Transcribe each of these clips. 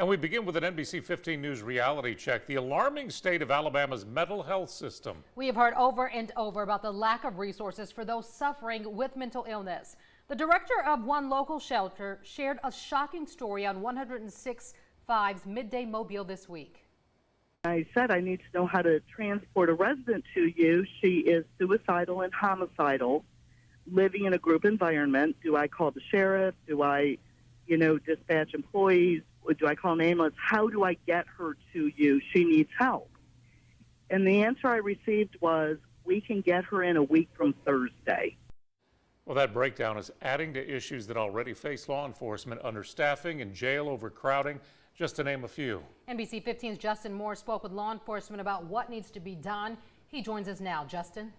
And we begin with an NBC 15 News reality check, the alarming state of Alabama's mental health system. We have heard over and over about the lack of resources for those suffering with mental illness. The director of one local shelter shared a shocking story on 106.5's Midday Mobile this week. I said, I need to know how to transport a resident to you. She is suicidal and homicidal, living in a group environment. Do I call the sheriff? Do I, dispatch employees? Or do I call an ambulance? How do I get her to you? She needs help. And the answer I received was, we can get her in a week from Thursday. Well, that breakdown is adding to issues that already face law enforcement: understaffing and jail overcrowding, just to name a few. NBC 15's Justin Moore spoke with law enforcement about what needs to be done. He joins us now. Justin?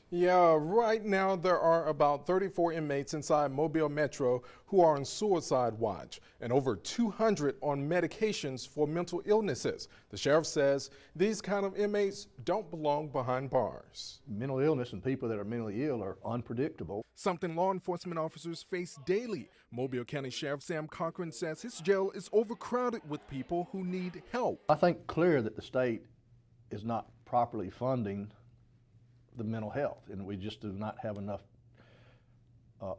Yeah, right now there are about 34 inmates inside Mobile Metro who are on suicide watch and over 200 on medications for mental illnesses. The sheriff says these kind of inmates don't belong behind bars. Mental illness and people that are mentally ill are unpredictable. Something law enforcement officers face daily. Mobile County Sheriff Sam Cochran says his jail is overcrowded with people who need help. I think clear that the state is not properly funding the mental health, and we just do not have enough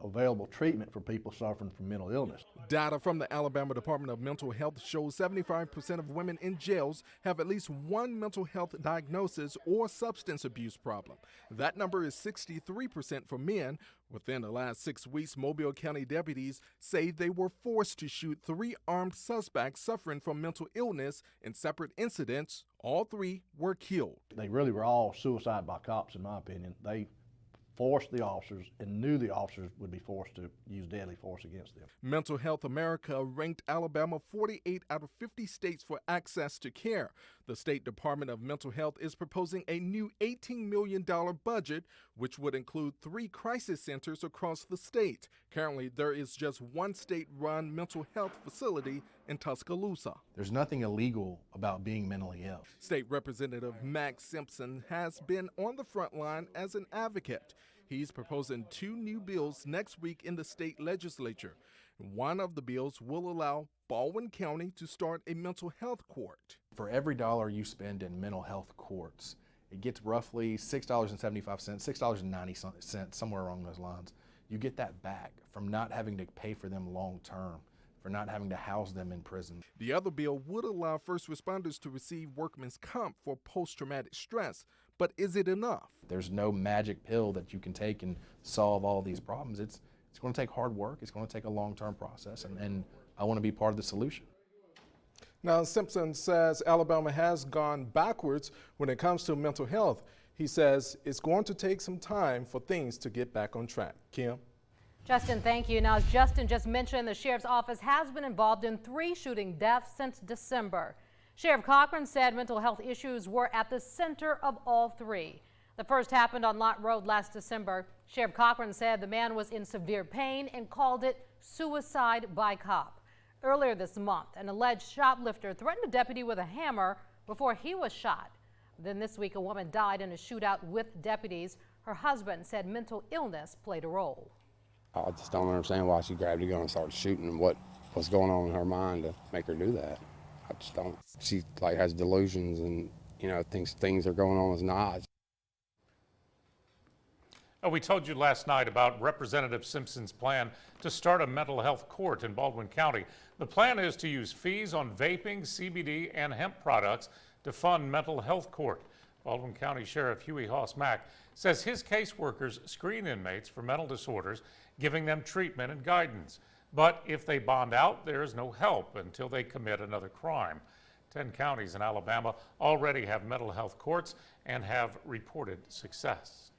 available treatment for people suffering from mental illness. Data from the Alabama Department of Mental Health shows 75% of women in jails have at least one mental health diagnosis or substance abuse problem. That number is 63% for men. Within the last 6 weeks, Mobile County deputies say they were forced to shoot 3 armed suspects suffering from mental illness in separate incidents. All 3 were killed. They really were all suicide by cops, in my opinion. They forced the officers and knew the officers would be forced to use deadly force against them. Mental Health America ranked Alabama 48 out of 50 states for access to care. The State Department of Mental Health is proposing a new $18 million budget, which would include 3 crisis centers across the state. Currently, there is just one state-run mental health facility in Tuscaloosa. There's nothing illegal about being mentally ill. State Representative Max Simpson has been on the front line as an advocate. He's proposing 2 new bills next week in the state legislature. One of the bills will allow Baldwin County to start a mental health court. For every dollar you spend in mental health courts, it gets roughly $6.75, $6.90, somewhere along those lines. You get that back from not having to pay for them long term, for not having to house them in prison. The other bill would allow first responders to receive workman's comp for post-traumatic stress. But is it enough? There's no magic pill that you can take and solve all these problems. It's going to take hard work. It's going to take a long-term process, and I want to be part of the solution. Now, Simpson says Alabama has gone backwards when it comes to mental health. He says it's going to take some time for things to get back on track. Kim? Justin, thank you. Now, as Justin just mentioned, the sheriff's office has been involved in 3 shooting deaths since December. Sheriff Cochran said mental health issues were at the center of all 3. The first happened on Lott Road last December. Sheriff Cochran said the man was in severe pain and called it suicide by cop. Earlier this month, an alleged shoplifter threatened a deputy with a hammer before he was shot. Then this week, a woman died in a shootout with deputies. Her husband said mental illness played a role. I just don't understand why she grabbed a gun and started shooting, and what was going on in her mind to make her do that. I just don't. She has delusions and, thinks things are going on as not. We told you last night about Representative Simpson's plan to start a mental health court in Baldwin County. The plan is to use fees on vaping, CBD, and hemp products to fund mental health court. Baldwin County Sheriff Huey Hoss-Mack says his caseworkers screen inmates for mental disorders, giving them treatment and guidance. But if they bond out, there is no help until they commit another crime. 10 counties in Alabama already have mental health courts and have reported success.